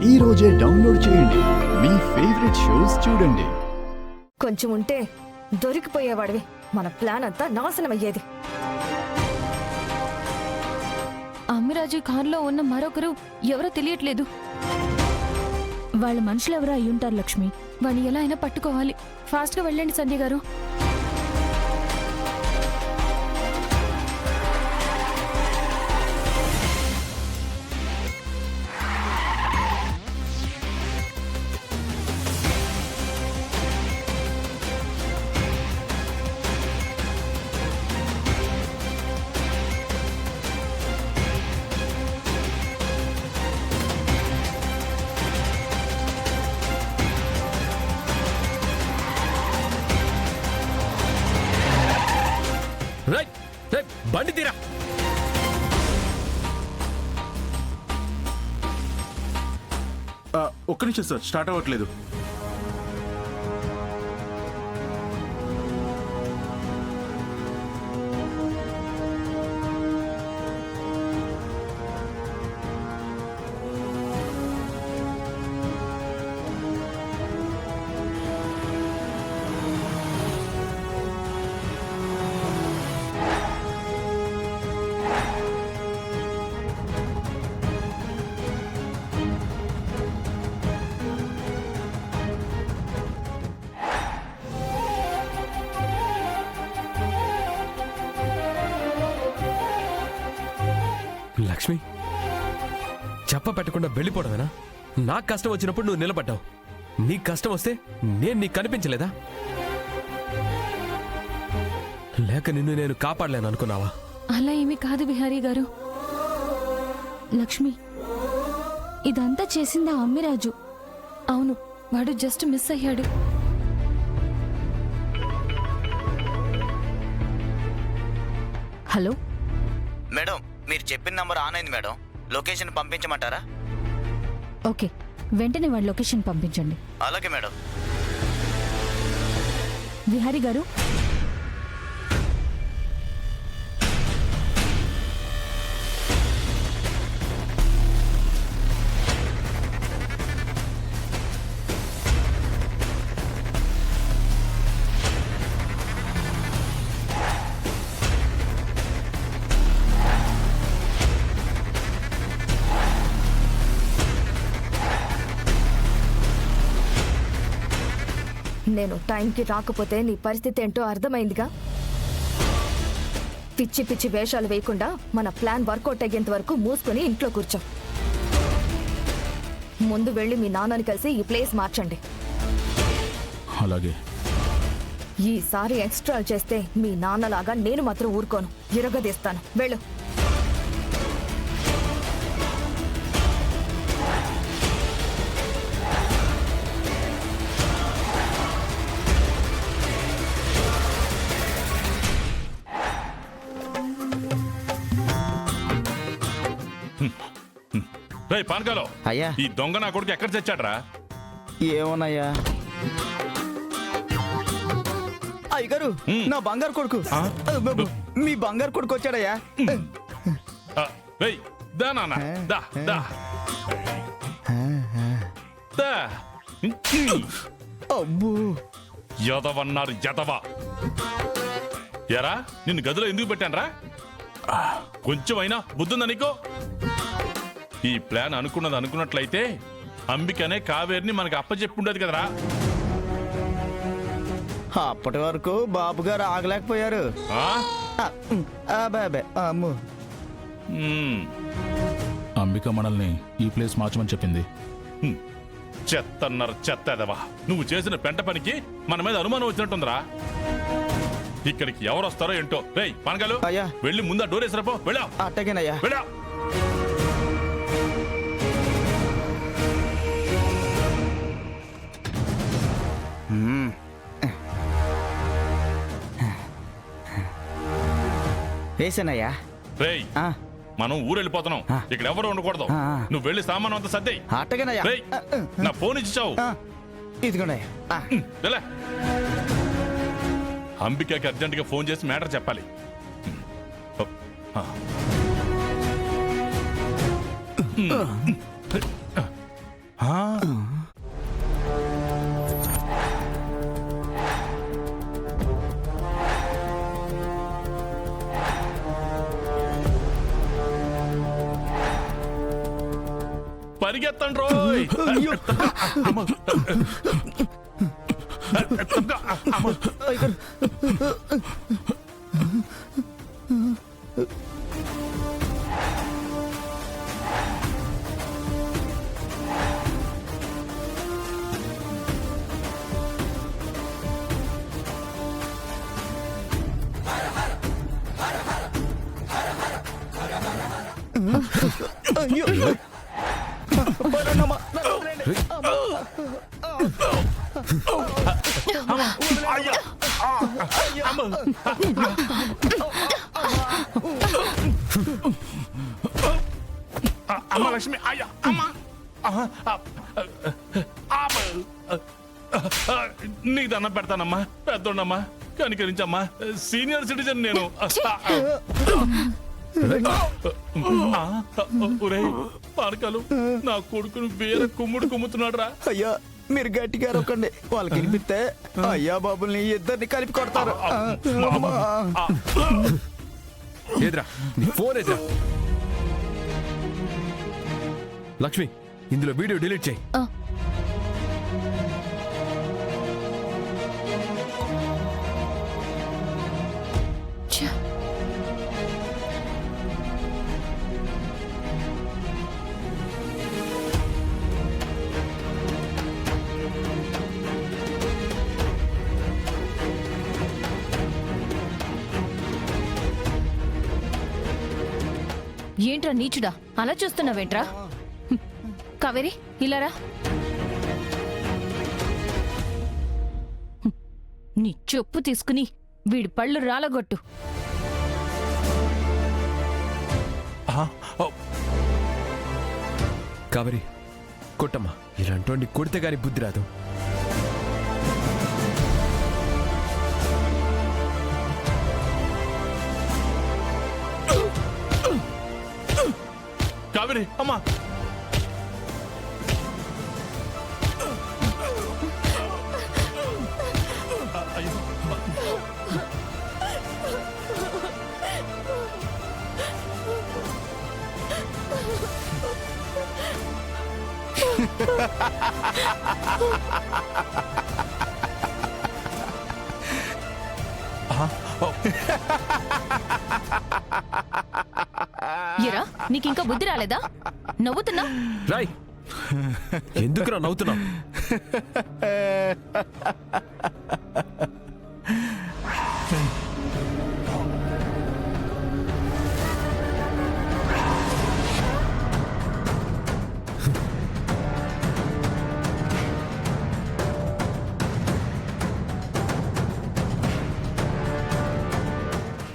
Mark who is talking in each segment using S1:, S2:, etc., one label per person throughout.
S1: ఈ రోజే డౌన్లోడ్ చేయండి. మీ ఫేవరెట్ షోస్ చూడండి.
S2: కొంచెం ఉంటే దొరికిపోయేవాడివి. మన ప్లాన్ అంతా నాశనం అయ్యేది.
S3: అమ్మిరాజు కారులో ఉన్న మరొకరు ఎవరో తెలియట్లేదు. వాళ్ళ మనుషులు ఎవరో అయ్యుంటారు లక్ష్మి. వాడిని ఎలా అయినా పట్టుకోవాలి. ఫాస్ట్గా వెళ్ళండి సంధ్య గారు.
S4: బండి తీరా.
S5: ఒక్క నిమిషం సార్, స్టార్ట్ అవ్వట్లేదు.
S4: లక్ష్మి, చెప్ప పెట్టకుండా వెళ్ళిపోవడమేనా? నాకు కష్టం వచ్చినప్పుడు నువ్వు నిలబడ్డావు. నీకు కష్టం వస్తే నేను నీకు కనిపించలేదా? లేక నిన్ను నేను కాపాడలేను అనుకున్నావా?
S3: అలా ఏమీ కాదు విహారీ గారు. లక్ష్మి, ఇదంతా చేసిందా అమ్మిరాజు. అవును, వాడు జస్ట్ మిస్ అయ్యాడు. హలో
S6: మేడం, మీరు చెప్పిన నంబర్ ఆన్ అయింది మేడం. లొకేషన్ పంపించమంటారా?
S3: ఓకే, వెంటనే వాడి లొకేషన్ పంపించండి.
S6: అలాగే మేడం.
S3: విహారీ గారు,
S2: నేను టైంకి రాకపోతే నీ పరిస్థితి ఏంటో అర్థమైందిగా. పిచ్చి పిచ్చి వేషాలు వేయకుండా మన ప్లాన్ వర్కౌట్ అయ్యేంత వరకు మూసుకొని ఇంట్లో కూర్చో. ముందు వెళ్ళి మీ నాన్నని కలిసి ఈ ప్లేస్ మార్చండి.
S5: అలాగే.
S2: ఈసారి ఎక్స్ట్రా చేస్తే మీ నాన్నలాగా నేను మాత్రం ఊరుకోను, ఇరగదీస్తాను. వెళ్ళు.
S7: రేయ్ పానకాలో,
S6: అయ్యా,
S7: ఈ దొంగ నా కొడుకు ఎక్కడ చచ్చాడ్రా?
S6: ఏమోనయ్యా. అయ్యగారు, నా బంగారు కొడుకు. మీ బంగారు కొడుకు వచ్చాడయ్యా.
S7: రేయ్ దా నాన్న, దా దా దా.
S6: అబ్బో,
S7: యదవన్నారు యదవ. ఎరా, నిన్ను గదిలో ఎందుకు పెట్టానరా? కొంచెం అయినా బుద్ధుందా నీకు? ఈ ప్లాన్ అనుకున్నది అనుకున్నట్లయితే అంబికనే కావేరిని మనకి అప్పచెప్పుండేది కదరా.
S6: అప్పటి వరకు బాబు గారు ఆగలేకపోయారు. అమ్మో,
S5: అంబిక మనల్ని ఈ ప్లేస్ మార్చమని చెప్పింది.
S7: చెత్తన్నారు చెత్త ఎదవా. నువ్వు చేసిన పెంట పనికి మన మీద అనుమానం వచ్చినట్టుందిరా. ఇక్కడికి ఎవరు వస్తారో ఏంటో. రేయ్ పానకాలు,
S6: అయ్యా,
S7: వెళ్ళి ముందా డోర్ వేసిరాపో. వెళ్ళా.
S6: అట్టగేనయ్యా.
S7: వెళ్ళా.
S6: వేసానయ్యా.
S7: రేయ్, మనం ఊరు వెళ్ళిపోతున్నాం. ఇక్కడ ఎవరు ఉండకూడదు. నువ్వు వెళ్ళి సామాను అంతా సర్దేయ్.
S6: అట్టగేనయ్యా.
S7: రేయ్, నా ఫోన్ ఇచ్చావు.
S6: ఇదిగోనయ్యా.
S7: అంబికకి అర్జెంటుగా ఫోన్ చేసి మ్యాటర్ చెప్పాలి.
S5: ఆ,
S7: పరిగెత్తండి రోయ్. అమ్మ. అమ్మ.
S6: అయ్యగారు అయ్యో పరండమ్మా.
S7: అయ్యా. అమ్మ. అమ్మ లక్ష్మి. అయ్యా. అమ్మ. నీకు దండం పెడతానమ్మా, పెద్దోడమ్మా, కనికరించమ్మా. సీనియర్ సిటిజన్ నేను. ఒరే పానకాలు, నా కొడుకును వేరే కుమ్ముడు కుమ్ముతున్నాడు రా.
S6: అయ్యా మీరు గట్టిగా రొక్కండి, వాళ్ళకి వినిపిస్తే అయ్యా బాబుల్ని ఇద్దరిని కలిపి కొడతారు. అమ్మా.
S4: ఏద్రా నీ ఫోన్ ఏద్రా. లక్ష్మి, ఇందులో వీడియో డిలీట్ చేయి.
S3: ఆ. ఛ, ఏంట్రా నీచుడా, అలా చూస్తున్నావేంట్రా? హ్మ్. కావేరి ఇలారా. హ్మ్. నీ చెప్పు తీసుకుని వీడి పళ్ళు రాలగొట్టు.
S4: కావేరి కొట్టమ్మా, ఇలాంటి కొడితే గాని బుద్ధి రాదు.
S7: కావేరి అమ్మా.
S3: ఎరా నీకింకా బుద్ధి రాలేదా? నవ్వుతున్నా?
S4: రాయ్, ఎందుకురా నవ్వుతున్నావు?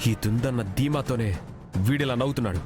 S4: ఈ దుందన్న ధీమాతోనే వీడిలా నవ్వుతున్నాడు.